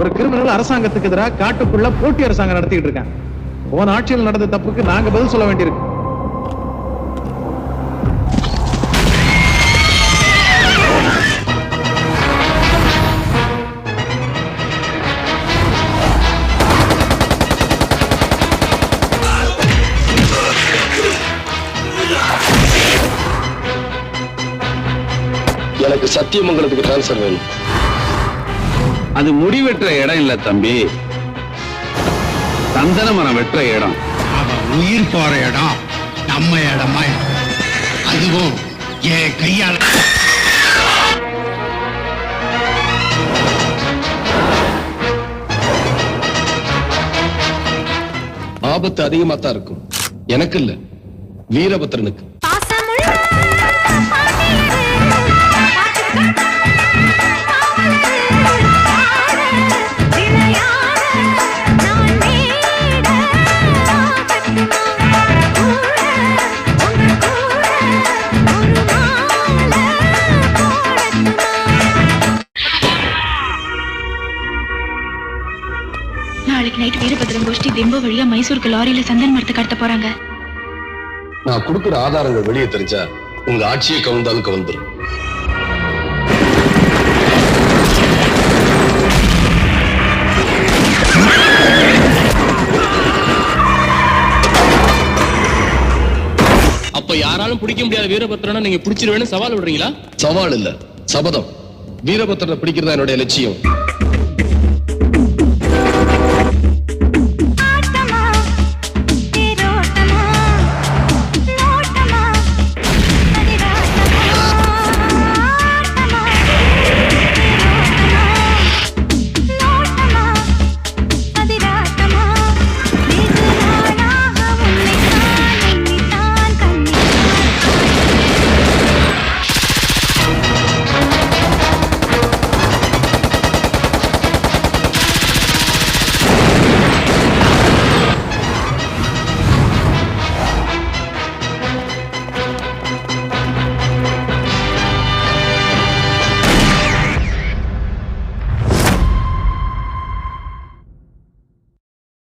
ஒரு கிரிமினல் அரசாங்கத்துக்கு எதிராக காட்டுக்குள்ள போட்டி அரசாங்கம் நடத்திட்டு இருக்காங்க. போன ஆட்சியில் நடந்த தப்புக்கு நாங்க பதில் சொல்ல வேண்டியிருக்கு. எனக்கு சத்தியமங்கலத்துக்கு டிரான்ஸ்பர் வேணும். அது முடி வெட்டுற இடம் இல்ல தம்பி, சந்தன மரம் வெட்டுற இடம். உயிர் போற இடம் நம்ம இடமா, அதுவும் என் கையால. ஆபத்து அதிகமா தான் இருக்கும். எனக்கு இல்ல, வீரபத்ரனுக்கு. நாளைக்கு நைட் வீரபத்ரன் கோஷ்டி திம்போ வழியா மைசூருக்கு லாரியில சந்தன மரத்தை கடத்த போறாங்க. நான் கொடுக்கிற ஆதாரங்கள் வெளியே தெரிஞ்சா உங்க ஆட்சியை கவுந்தாலும் கவுந்துரும். அப்ப யாராலும் பிடிக்க முடியாத வீரபத்ரனை நீங்க பிடிச்சிருவேன்னு சவால் விடுறீங்களா? சவால் இல்ல, சபதம். வீரபத்ரனை பிடிக்கிறதா என்னுடைய லட்சியம்.